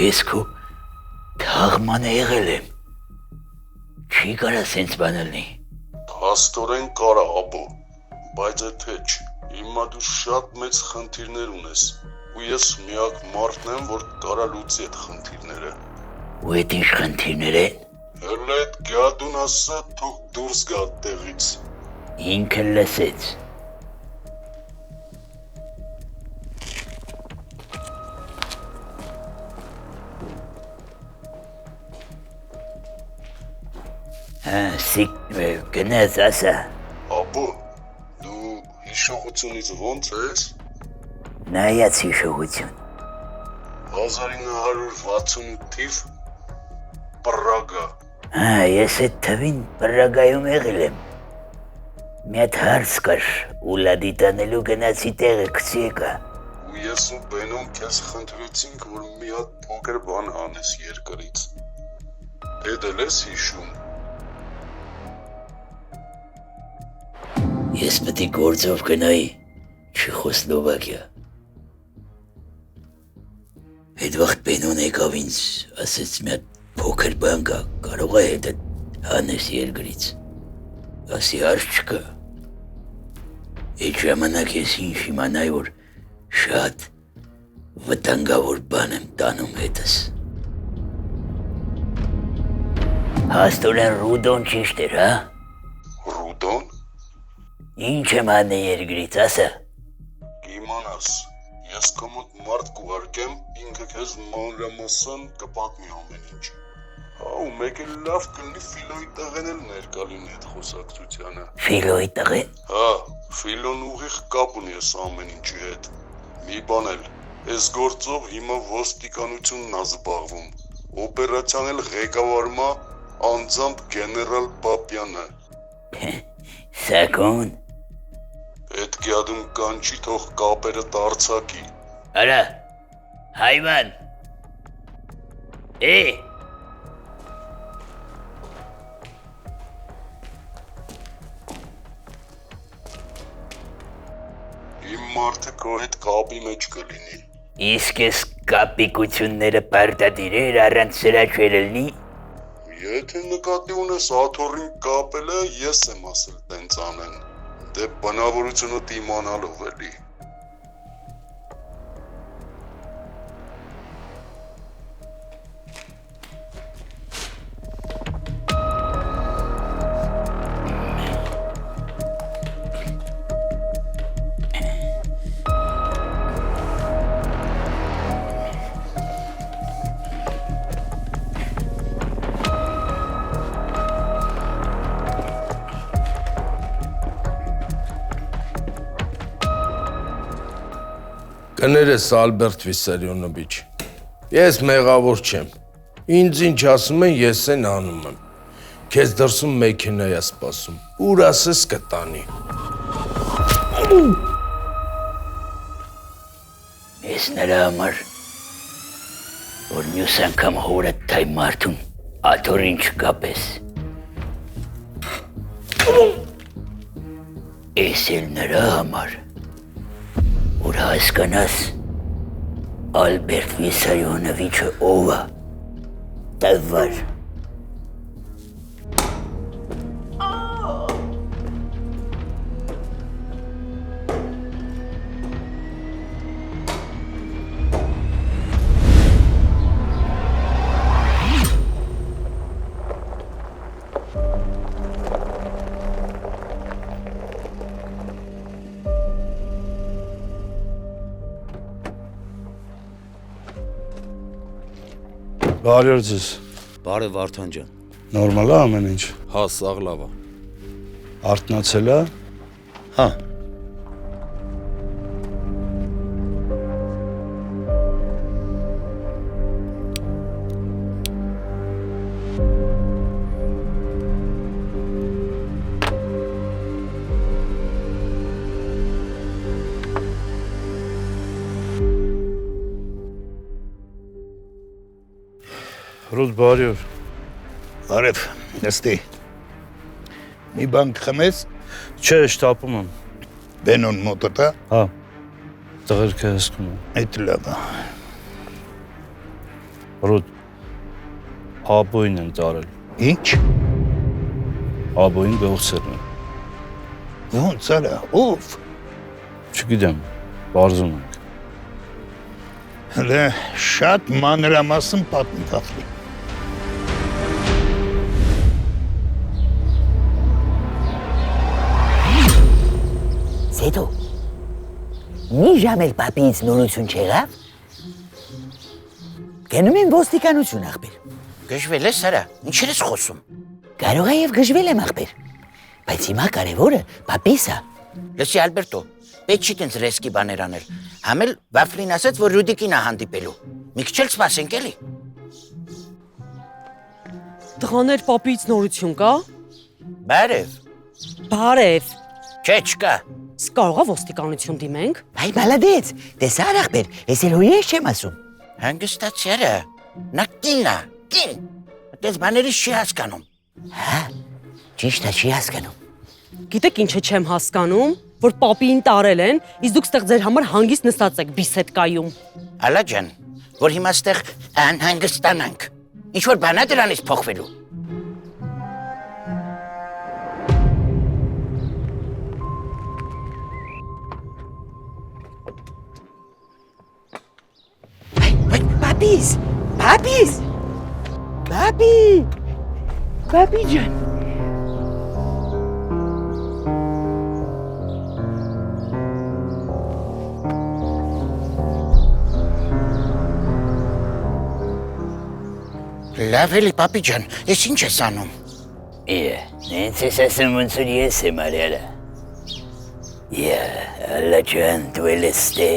Ես քո թաղմանը եղել եմ, չի կարա սենց բան լինի։ Փաստորեն կարա, ապո, բայց եթե չէ, հիմա դու շատ մեծ խնդիրներ ունես, ու ես միակ մարդն եմ, որ կարա լուծի այդ խնդիրները։ Ու այդ ինչ խնդիրներ են։ Հələ այդ գյադուն ասա, թող դուրս գա տեղից։ Ինքը լսեց։ Գնաց ասա։ Ապո, դու հիշողությունից ոնց ես։ Նայած հիշողություն։ 1968 թիվ Պրագա։ Ես այդ թվին Պրագայում եղել եմ։ Մի հատ հարց կար, ու լադի տանելու գնացի տեղը գցի եկա։ Ու ես ու Բենոն քեզ խնդրեցինք, որ մի հատ փոքր բան անես երկրից։ Էդ էլ ես հիշում։ Ես պետք է գործով գնայի, Չեխոսլովակիա։ Այդ վաղտ Բենոն եկավ ինձ, ասեց մի հատ փոքր բան կա, կարող է հետդ հանես երկրից։ Ասի հարց չկա։ Այդ ժամանակ ես ինչ իմանայի, որ շատ վտանգավոր բան եմ տանում հետս։ Հաստորեն Ռուդոն ճիշտ էր, հա։ Ռուդոն։ Ինչ եմ անի երկրից, ասա։ Կիմանաս, ես քո մոտ մարդ կուղարկեմ, ինքը քեզ մանրամասն կպատմի ամեն ինչ։ Հա, ու մեկ էլ լավ կլինի Ֆիլոյի տղեն էլ ներկա լինի այդ խոսակցությանը։ Ֆիլոյի տղեն։ Հա, Ֆիլոն ուղիղ կապ ունի այս ամեն ինչի հետ։ Մի բան էլ, այս գործով հիմա ոստիկանությունն ա զբաղվում։ Օպերացիան էլ ղեկավարում ա անձամբ գեներալ Պապյանը։ Սակոն։ Այդ գյադում կանչի թող կապերը դարձակի։ Արա, հայվան։ Իմ մարդը քո հետ կապի մեջ կլինի։ Իսկ ես կապիկությունները պարտադիրեր առանց սրա չէր լինի։ Եթե նկատի ունես աթոռին կապելը, ես եմ ասել տենց անեն։ Դե բնավորությունը իմանալով էլի։ Կներես Ալբերտ Վիսարյոնովիչ, ես մեղավոր չեմ, ինձ ինչ ասում են, ես են անում եմ, քեզ դրսում մեքենա է սպասում, ուր ասես կտանի։ Ես նրա համար, որ մյուս անգամ հորդ թայ մարդուն աթոռին չկապես։ Ես էլ նրա համար, որ հասկանաս Ալբերտ Վիսարյոնովիչը ով է, տվար։ Բարև ձեզ։ Բարև Վարդան ջան։ Նորմալ է ամեն ինչ։ Հա, սաղ լավ է։ Արթնացել է։ Հա։ Ռուդ բարև։ Բարև, նստի։ Մի բան կխմես, Չէ, շտապում եմ։ Բենոն մոտը տա, Հա։ Տղերքը հսկում եմ։ այդ լավ է։ Ռոդ աբոյին են տարել։ Ինչ, Աբոյին գողցել են։ ոնց արա, ով, Չգիտեմ, բարձում ենք։ հլը շատ մանրամասն պատմի վախլի։ Սետո, մի ժամ էլ պապից նորություն չեղավ, գնում եմ ոստիկանություն աղբեր, Գժվել ես արա, ինչեր ես խոսում։ կարող է և գժվել եմ աղբեր, բայց հիմա կարևորը պապիս է, Լսի Ալբերտո, պետք չի տենց ռեսկի բաներ անել։ Համ էլ Վաֆլին ասաց, որ Ռուդիկին է հանդիպելու։ Մի քիչ էլ սպասենք էլի։ Տղաներ պապից նորություն կա։ Բարև։ Բարև։ Չէ, չկա։ Կարող է ոստիկանություն դիմենք։ այ մալադեց, տեսար աղբեր, ես էլ հույես չեմ ասում, Հանգստացի արա։ Նա կին է, կին։ Այդպես բաներից չի հասկանում։ ճիշտ է չի հասկանում, Գիտեք ինչ չեմ հասկանում, որ պապին տարել են, իսկ դուք ստեղ ձեր համար հանգիստ նստած եք բիսեդկայում։ Ալա ջան, որ հիմա ստեղ անհանգստանանք։ Ինչ որ բան է դրանից փոխվելու։ պապիս, պապիս, պապի ջան, Լավ էլի, պապի ջան, ես ինչ ես անում։ նենց ես ասում ոնց որ ես եմ արյալը, Ալլա ջան, դու էլ ես ստե,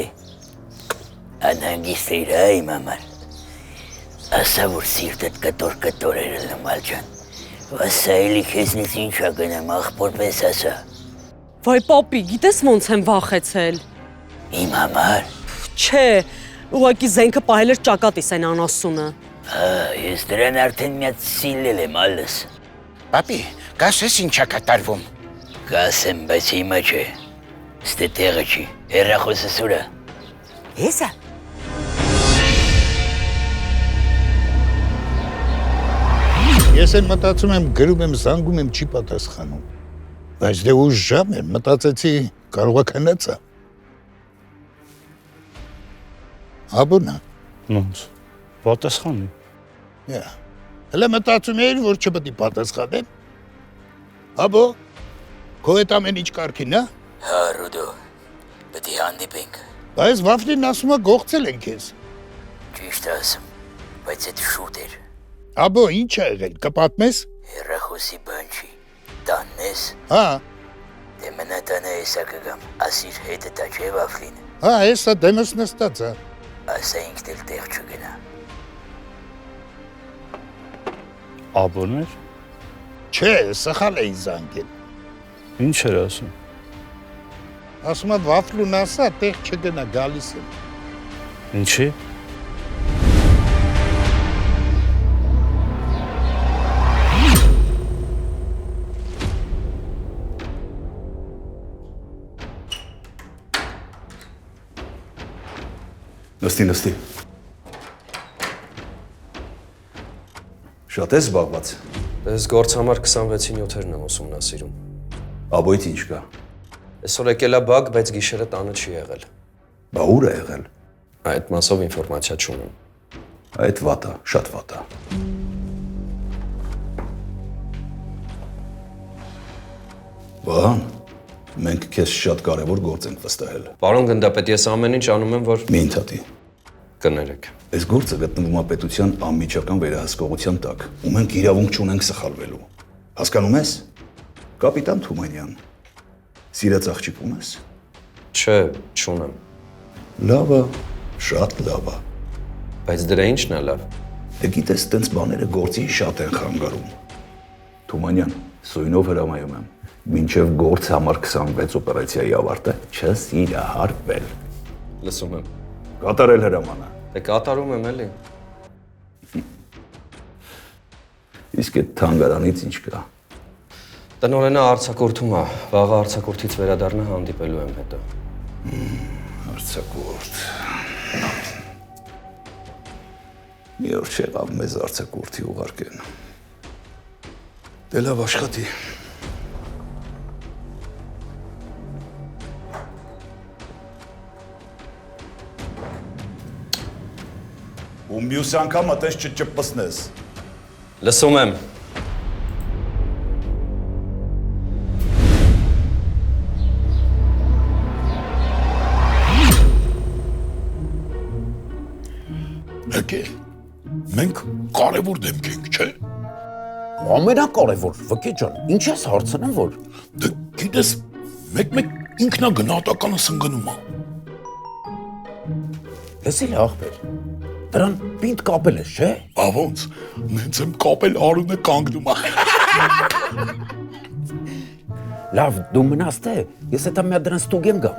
անհանգիստ էիր իմ համար, ասա որ սիրտդ կտոր էր լմալ ջան, ասա էլի քեզնից ինչ ագնեմ, աղբորպես ասա, Վայ պապի, գիտես ոնց եմ վախեցել։ իմ համար, Չէ, ուղղակի զենքը պահել էր ճակատիս այն անասունը։ ես դրան արդեն միած սիլել եմ ալս, Պապի, կասես ինչա կատարվում։ կասեմ, բայց հիմա չէ, ստե տեղը չի, հեռախոսը սուրա, հեսա, Ես են մտածում եմ, գրում եմ, զանգում եմ, չի պատասխանում, բայց դե ուժ ժամ էր, մտածեցի, կարող է քնեցա, աբոնա, Ոնց։ Պատասխանի։ հլը մտածում էիր, որ չպետք է պատասխանեմ, աբո, քո հետ ամեն ինչ կարգին, հա Ռուդո, պետք է հանդիպենք, բայց Վաֆլին ասում է գողցել են քեզ, ճիշտ ասում, բայց այդ շուտ էր, աբո, ինչ է եղել, կպատմես, հեռախոսի բան չի, տանն ես, հա, դե մնա տանը եսա կգամ, ասիր հետը տա չէ Վաֆլին, հա, հեսա դեմս նստած, հա, ասա ինքն էլ տեղ չգնա, Աբոներ։ չէ, սխալ էի զանգել, Ինչ էր ասում։ ասում է Վաֆլուն ասա, տեղ չգնա, գալիս եմ, Ինչի։ Նստի։ Շատ ես զբաղված։ Ես գործ համար 26-ին 7-երն եմ ուսումնասիրում։ Աբոյից ինչ կա։ Այսօր եկել է բակ, բայց գիշերը տանը չի եղել։ Բա ուր է եղել։ Այդ մասով ինֆորմացիա չունեմ։ Այդ վատա, շատ վատա։ Վահան, մենք քեզ շատ կարևոր գործ ենք վստահել։ Պարոն գնդապետ, ես ամեն ինչ անում եմ, որ Մի ընդհատի։ կներեք։ Այս գործը գտնվում է պետության անմիջական վերահսկողության տակ, ու մենք իրավունք չունենք սխալվելու։ Հասկանում ես։ Կապիտան Թումանյան, սիրած աղջիկ ունես։ Չէ, չունեմ։ Լավ է, շատ լավ է։ Բայց դրա ինչն է լավ։ Դե գիտես, տենց բաները գործի շատ են խանգարում։ Թումանյան, սույնով հրամայում եմ, մինչև գործ համար 26 օպերացիայի ավարտը չսիրահարվել։ Լսում եմ։ Կատարել հրամանը։ Դե կատարում եմ էլի։ Իսկ այդ թանգարանից ինչ կա։ Տնօրենը արձակուրդում է, վաղը արձակուրդից վերադառնա հանդիպելու եմ հետո։ Արձակուրդ։ Մի օր չեղավ մեզ արձակուրդի ուղարկեն։ Դե լավ աշխատի։ Ու մյուս անգամ այդպես չճպսնես։ Լսում եմ։ Եկե, մենք կարևոր դեմք ենք, չէ՞։ Ամենակարևոր, վկե ջան, ինչ ես հարցնում, որ։ Դե գիտես, մեկ ինքնագնահատականը սնգնում է։ Լսի աղբեր, դրան պինդ կապել ես, չէ։ Բա ոնց, նենց եմ կապել Արունը կանգնում է։ Լավ, դու մնաս թե, ես հետա մի հատ դրան ստուգեմ գամ։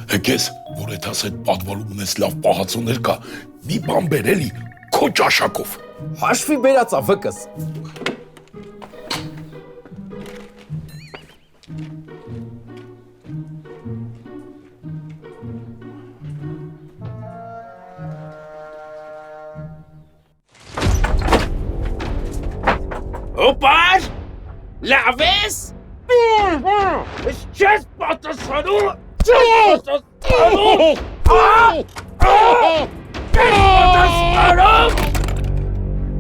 Եկես, որ եթաս այդ պատվալում ունես լավ պահածոներ կա, մի բան բերելի, քո ճաշակով։ Հաշվի բերածա վկս։ Օպար, լավ ես։ Ես չես պատասխանում։ Չես պատասխանում։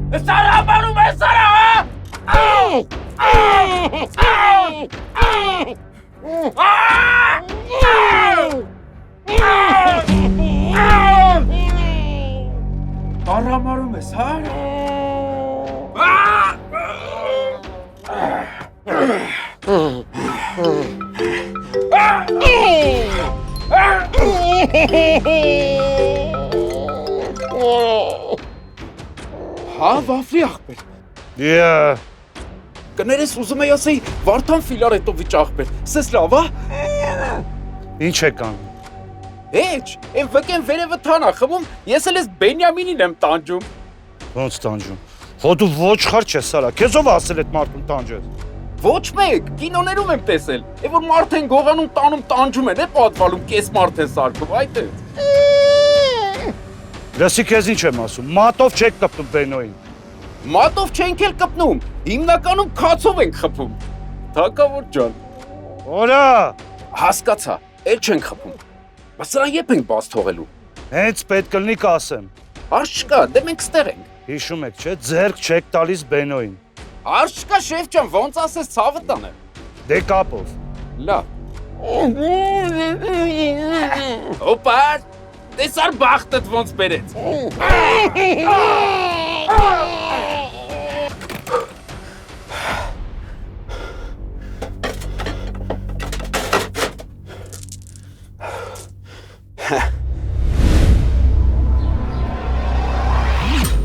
Ես արաբանում ես Արամարում ես, հա։ Հա, վավլի աղբեր։ Կներես ուզում եի ասեի Վարդան Ֆիլարետովիչ աղբեր, սես լավ, հա։ Ինչ եք անում։ Էջ, են վկեն վերևը թանա խմում, ես էլ ես Բենյամինին եմ տանջում։ Ոնց տանջում։ Հո դու ոչխար չես արա, քեզ ով ասել այդ մարդուն տանջես։ Ոչ մեկ, կինոներում եմ տեսել, է որ մարդ են գողանում տանում տանջում են, է պատվալում, կես մարդ են սարքում, այդ է։ Լսի քեզ ինչ եմ ասում, մատով չեք կպնում Բենոյին։ Մատով չենք էլ կպնում, հիմնականում քացով ենք խփում։ Թակավոր ջան։ Օրա։ Հասկացա, էլ չենք խփում։ Բայց սրան եփ ենք բաց թողելու։ Հենց պետք կլինի կասեմ։ Արժ չկա, դե մենք ստեղ ենք։ Հիշում եք, չէ՞, ձեռք չեք տալիս Բենոյին։ Արժ չկա շեֆ ջան, ոնց ասես ցավը տանը։ Դե կապով։ Լավ։ Օպար, տեսար բախտդ ոնց բերեց։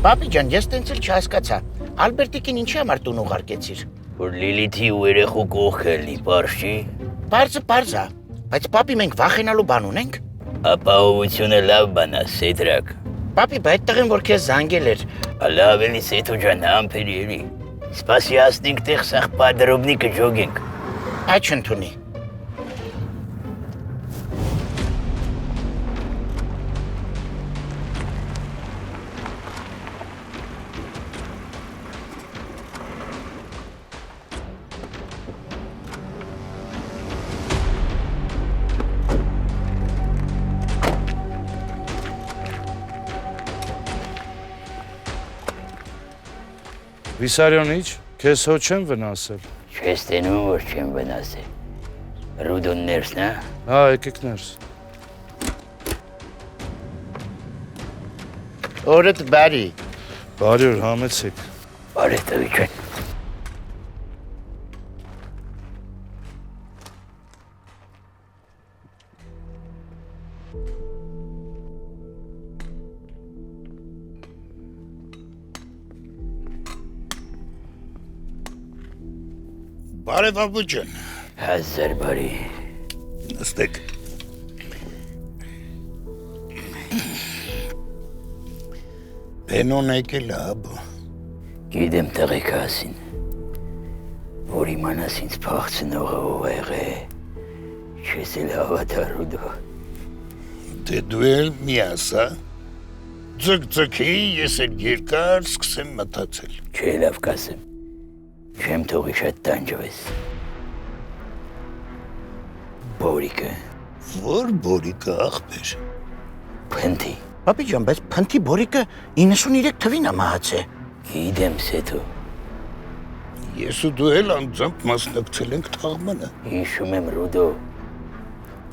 Պապի ջան, ես տենց էլ չհասկացա։ Ալբերտիկին ինչի համար տուն ուղարկեցիր։ Որ Լիլիթի ու երեխու կողքելնի, պարզ չի։ Պարզը, բայց պապի մենք վախենալու բան ունենք։ Ապահովությունը լավ բան է, Սեդրակ։ Պապի, բա այդ տղեն որ քեզ զանգել էր։ Լավ էլի Սեթո ջան, համբերելի։ Սպասի հասնենք տեղ սաղ պադրոբնի կջոգենք։ Այդ չընդունի։ Վիսարյոնիչ, քեզ հո չեմ վնասել։ Չես տենում, որ չեմ վնասել։ Ռուդոն ներսն է։ Հա, եկեք ներս։ Օրդ բարի։ Բարի օր, համեցեք։ Բարի տղի ջան։ Բարև ապու ջան։ Հազար բարի։ Նստեք։ Բենոն եկել է, աբո։ Գիտեմ տղեկ ասին, որ որ իմանաս ինձ փախցնողը ով է եղել, չես էլ հավատա Ռուդո։ Դե դու էլ մի ասա, ձգձգի, ես էլ երկար սկսեմ մտածել։ Չէ, լավ կասեմ, չեմ թողի շատ տանջվես։ Բորիկը։ Որ բորիկը աղբեր։ Փնթի։ Պապի ջան, բայց փնթի բորիկը 93 թվին է մահացել։ Գիտեմ, Սեթո։ Ես ու դու էլ անձամբ մասնակցել ենք թաղմանը։ Հիշում եմ, Ռուդո։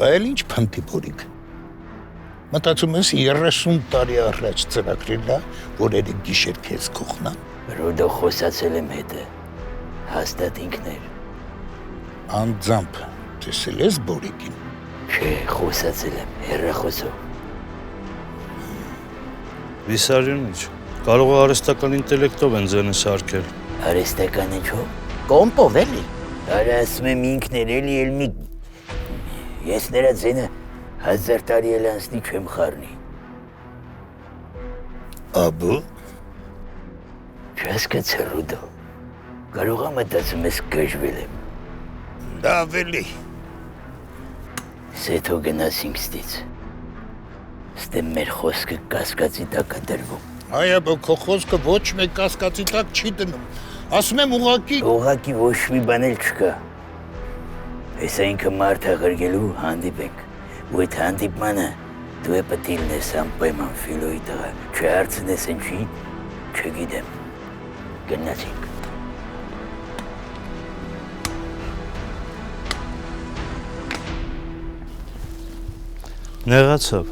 Բայց ինչ փնթի բորիկ։ Մտածում ես 30 տարի առաջ ծրագրել է, որ երեք գիշեր քեզ կողնան։ Ռուդո, խոսացել եմ հետը։ Հաստատ ինքներ։ Անձամբ տեսել ես բորիկին։ Չէ, խոսացել եմ, հեռախոսով։ Վիսարյունիչ, կարող է արհեստական ինտելեկտով են ձենը սարքել։ Արհեստական ինչով։ Կոմպով էլի։ Արա ասում եմ ինքներ էլի էլ մի… Ես նրա ձենը 1000 տարի էլ անցնի չեմ խառնի։ Աբո։ Չհասկացա, Ռուդո։ Կարող է մտածում ես գժվել եմ։ Լավ էլի։ Սեթո գնաս ինքստից։ Ստե մեր խոսքը կասկածի տակ է դրվում։ Այո, քո խոսքը ոչ մեկ կասկածի տակ չի դնում։ Ասում եմ ուղակի… Ուղակի ոչ մի բան էլ չկա։ Հեսա ինքը մարդ աղրգելու հանդիպենք։ Ու այդ հանդիպմանը դու է պետք է լինես անպայման Ֆիլոյի տղա։ Չհարցնես ինչի, չգիտեմ։ Գնացինք։ Նեղացավ։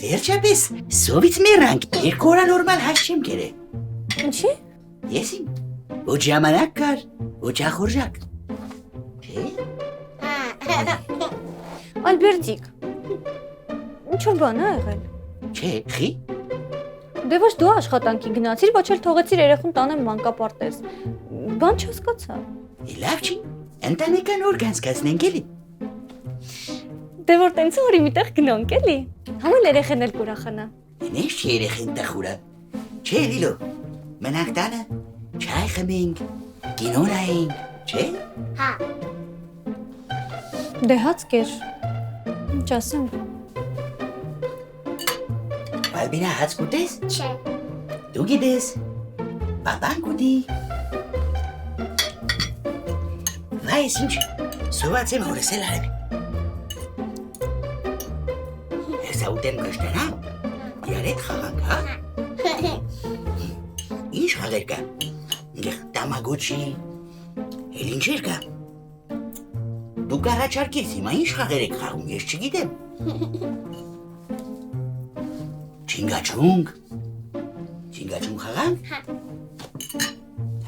Վերջապես, սովից մեռանք, 2 օր նորմալ հաշ չեմ կերել։ Ինչի։ Եսին, ոչ ժամանակ կար, ոչ ախորժակ։ Չէ։ Ալբերտիկ, ինչ-որ բան է եղել։ Չէ, խի։ Դե ոչ դու աշխատանքի գնացիր, ոչ էլ թողեցիր երեխուն տանեմ մանկապարտեզ։ Բան չհասկացա։ Լավ չի, ընտանեկան օր կանցկացնենք էլի։ Դե որ տենց օրի միտեղ գնանք էլի։ Համել երեխեն էլ կուրախանա։ Ինչ երեխեն տխուրա։ Չէ, Լիլո։ Մնանք տանը, չայ խմենք, կինո նայենք, չէ։ Հա։ Դե հաց կեր։ Ինչ ասեմ։ Բալբինա հաց կուտես։ Չէ։ Դու գիտես։ Պապան կուտի։ Վայս ինչ, սոված եմ հորս էլ արեմ։ Հեսա ուտեմ կշտենամ, երետ խաղանք, հա։ Ինչ խաղեր կա։ Տամագոչի, էլ ինչեր կա։ Դու կառաջարկես հիմա ինչ խաղեր եք խաղում, ես չգիտեմ։ Չինգաչունգ։ Չինգաչունգ խաղանք։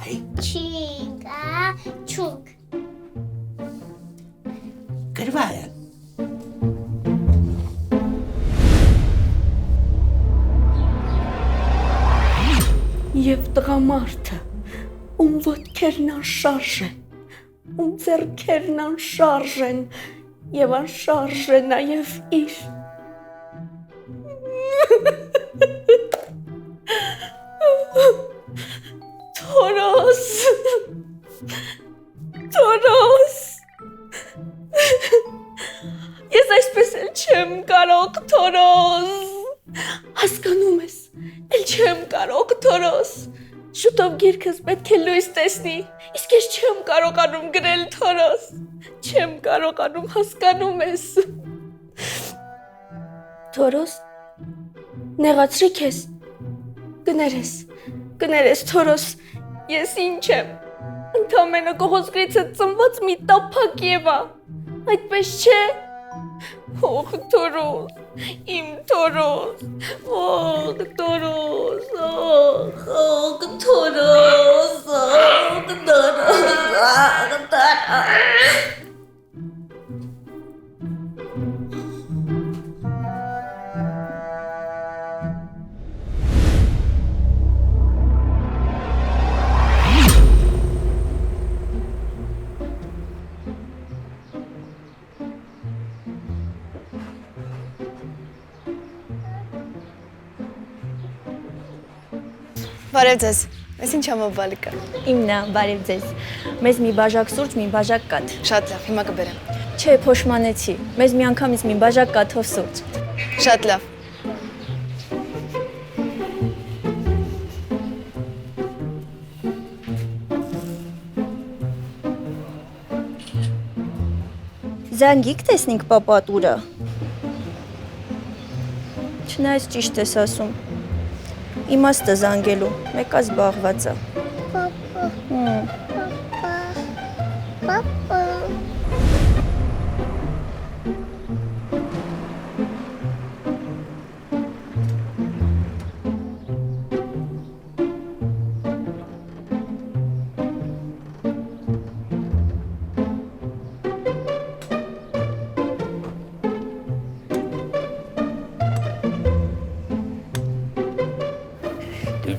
Արի։ Չինգաչունգ։ Գրվարը։ Եվ տղամարդը, ում ոտքերն անշարժ են, ում ձեռքերն անշարժ են, եւ անշարժ է նաեւ իր։ Թորոս, Թորոս, ես այսպես էլ չեմ կարող, Թորոս, հասկանում ես, էլ չեմ կարող, Թորոս, շուտով գիրքս պետք է լույս տեսնի, իսկ ես չեմ կարողանում գրել, Թորոս, չեմ կարողանում, հասկանում ես։ Թորոս, նեղացրի քեզ, կներես, Թորոս, ես ինչ եմ, ընդամենը կողոսկրիցը ծնված մի տափակ Եվա, այդպես չէ։ Օղ Թորոս, իմ Թորոս, օղ Թորոս, օղ Թորոս, օղ Թորոս։ Բարև ձեզ։ Ես ինչ համաբալիկա։ Իմն է, բարև ձեզ։ Մեզ մի բաժակ սուրճ, մի բաժակ կաթ։ Շատ լավ, հիմա կբերեմ։ Չէ, փոշմանեցի։ Մեզ միանգամից մի բաժակ կաթով սուրճ։ Շատ լավ։ Զանգիկ տեսնենք պապատուրը։ Չնայած ճիշտ ես ասում։ Իմաստը զանգելու, մեկը զբաղված է։ Պապա։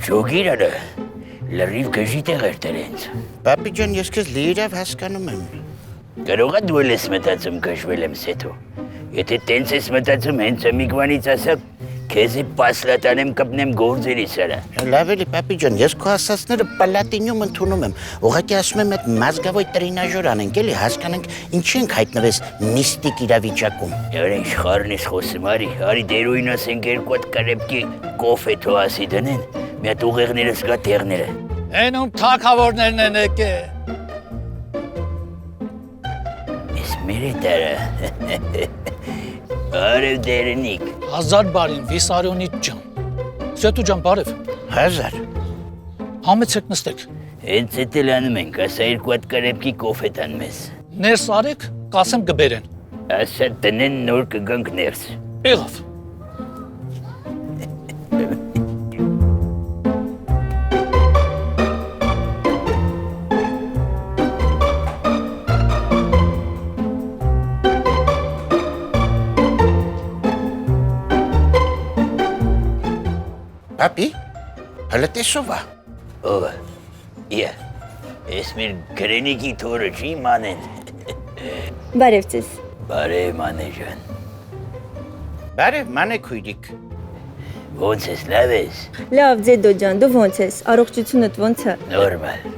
Ջոգիրը լրիվ գժի տեղեր դրենց։ Պապի ջան, ես քեզ լիիրավ հասկանում եմ։ Կարող է դու ես մտածում գժվել եմ սեթո։ Եթե տենց ես մտածում հենց ամիգվանից ասա, քեզի պասլատանեմ կպնեմ գործերից արա։ Լավ էլի, պապի ջան, ես քո ասածները պալատինյում ընդունում եմ։ Ուղղակի ասում եմ, այդ մազգավոյ տրինաժոր անենք, էլի հասկանանք ինչի ենք հայտնվես միստիկ իրավիճակում։ Արա իշխարն ես խոսում, արի դերոյին ասենք երկու հատ կարեպքի կոֆե թոասի դնեն, մի հատ ուղեղներս գա տեղները։ Էնում թակավորներն են եկե։ Ես մեր է տարա։ Բարև դերնիկ։ 1000 բարին Վիսարյոնից ջան։ Սետու ջան, բարև։ 1000։ Համեցեք նստեք։ Հենց էդ էլ անում ենք, ասա երկու հատ կարեպքի կոֆե տան մեզ։ Ներս արեք, կասեմ կբերեն։ Ասա տնեն նոր կգանք ներս։ Եղավ։ Պապի, հələ տեսով է։ Ովը, իա, ես մեր գրենիկի թորը չի մանեն։ Բարև ձեզ։ Բարև մանե ջան։ Բարև մանե քույրիկ։ Ոնց ես, լավ ես։ Լավ, ձեդո ջան, դու ոնց ես։ Առողջությունդ ոնց է։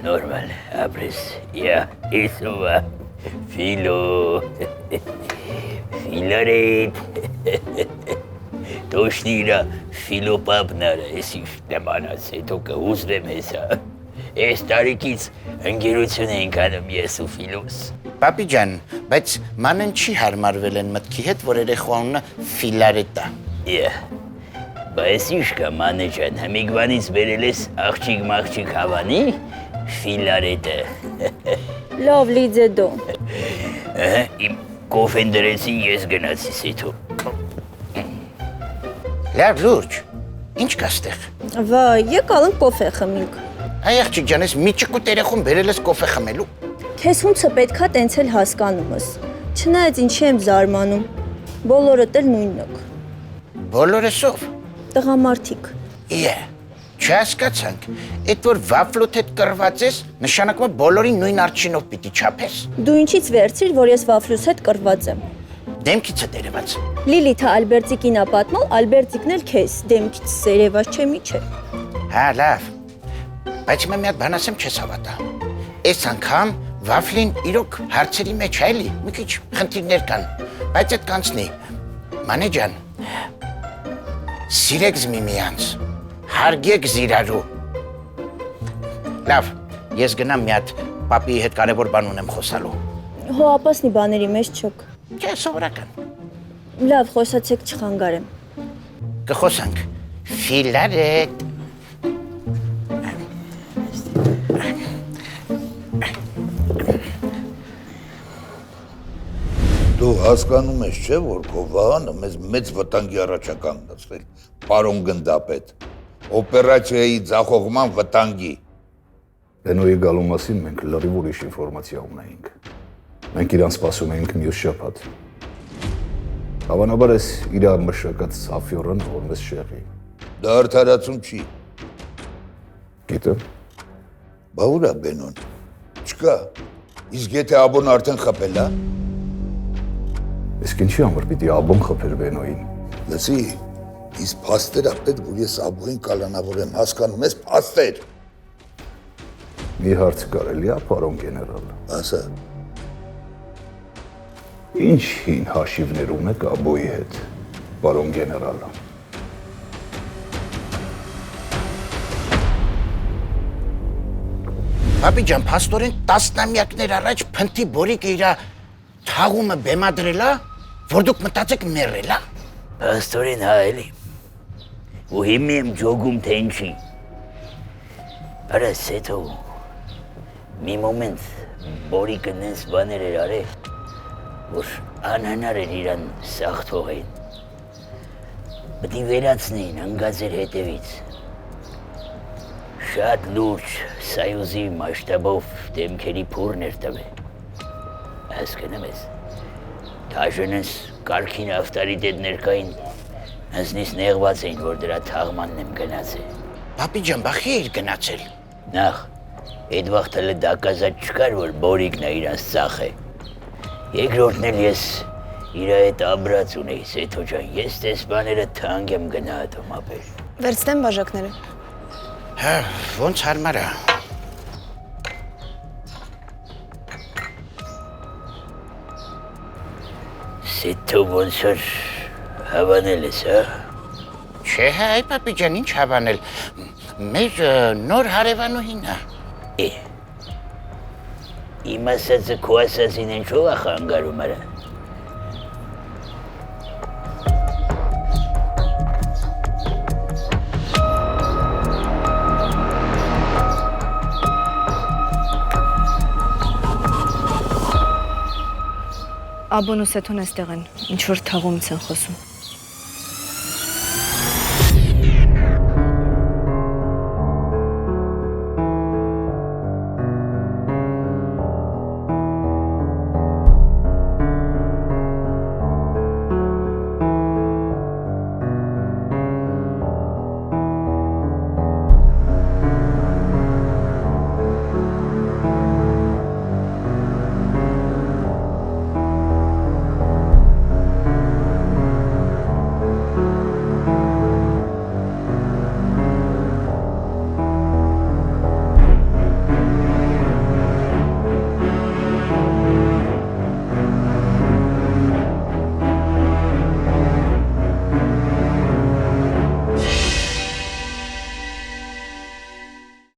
Նորմալ, ապրես։ Իա, իսովա։ Ֆիլո։ Ֆիլարետ։ Տոշնիրա ֆիլոպապները, ես իշտեմանաց, հետո կհուզվեմ հեսա։ Ես տարիքից ընգերություն ենք անում ես ու ֆիլոս։ Պապի ջան, բայց մանեն չի հարմարվել են մտքի հետ, որ երեխու անունը Ֆիլարետ է։ Իա, բայց ինչ կա մանե ջան, հմիգվանից բերել ես աղջիկ հավանի, Ֆիլարետը։ Լավ լի ձեդո։ Իմ կոֆեն դրեցին ես գնացի սեթո։ Լավ լուրջ, ինչ կա ստեղ։ Վայ, եկալ ենք կոֆե խմենք։ Այ աղջիկ ջան, ես մի ճկուտ երեխուն բերել ես կոֆե խմելու։ Քեզ հունցը պետքա տենց էլ հասկանում ես։ Չնայած ինչի եմ զարմանում։ Բոլորդ էլ նույնն եք։ Բոլորեսով։ Տղամարդիկ։ Իե, չհասկացանք, այդ որ վաֆլոտ հետ կռված ես, նշանակում է բոլորին նույն արջինով պիտի չափես։ Դու ինչից վերցրիր, որ ես վաֆլուս հետ կռված եմ։ Դեմքիցը դերևաց։ Լիլիթը Ալբերտիկին ա պատմել, Ալբերտիկն էլ քեզ դեմքից սերևաց չէ մի չէ։ Հա, լավ։ Բայց մի հատ բան ասեմ չես հավատա։ Այս անգամ վաֆլին իրոք հարցերի մեջ է էլի, մի քիչ խնդիրներ կան, բայց այդ կանցնի։ Մանե ջան, սիրեք միմյանց, հարգեք զիրարու։ Լավ, ես գնամ մի հատ պապի հետ կարևոր բան ունեմ խոսալու։ Հո ապասնի բաների մեջ չոք։ Չէ, սովորական։ Լավ, խոսացեք չխանգարեմ։ Կխոսանք։ Ֆիլարետ։ Դու հասկանում ես, չէ՞, որ քո վահանը մեզ մեծ վտանգի առաջ է կանգնեցրել, պարոն գնդապետ։ Օպերացիայի ձախողման վտանգի։ Բենոյի գալու մասին մենք լրիվ ուրիշ ինֆորմացիա ունեինք։ Մենք իրան սպասում էինք մյուս շաբաթ։ Հավանաբար ես իրա մշակած սաֆյորն որ մեզ շեղի։ Դա արդարացում չի։ Գիտեմ։ Բա ուր է Բենոն։ Չկա։ Իսկ եթե աբոն արդեն խփել է։ Իսկ ինչի համար պիտի աբոն խփեր Բենոյին։ Լսի, Իսկ փաստերա պետք որ ես աբուղին կալանավորեմ, հասկանում ես, փաստեր։ Մի հարց կարելի է, պարոն գեներալ։ Ասա։ Ինչ հին հաշիվներ ունեք աբոյի հետ, պարոն գեներալ։ Պապի ջան, փաստորեն տասնամյակներ առաջ փնթի բորիկը իր թաղումը բեմադրելա, որ դուք մտածեք մեռելա։ Փաստորեն հա էլի։ Ու հիմի եմ ջոգում թե ինչի։ Արես հետո մի մոմենտ բորիկը նենց բաներ էր արել, որ անհնար էր իրան սաղ թողեն։ Պտի վերացնեին, ընգած էր հետևից։ Շատ լուրջ սայուզի մաշտաբով դեմքերի փուրն էր տվել։ Հասկանում ես, թաժենս կարգին ավտարիտետներ կային, հզնից նեղված էին, որ դրա թաղմանն եմ գնացել։ Պապի ջան, բախի էիր գնացել։ Նախ, այդ վաղթը լդակազատ չկար, որ բորիկն է իրանց ծախ է։ Երկրորդն էլ ես իր հետ ամրած ունեի, Սեթո ջան, ես տես բաները թանկ եմ գնահատում ապեր։ Վերցնեմ բաժակները։ Հա, ոնց հարմար է։ Սեթո ոնց որ հավանել ես, հա։ Չէ, այ պապի ջան, ինչ հավանել։ Մեր նոր հարևանուհին է։ Իմ ասածը քո ասածին ինչով է խանգարում արա։ Աբոն ու Սեթոն էստեղ են, ինչ որ թաղումից են խոսում։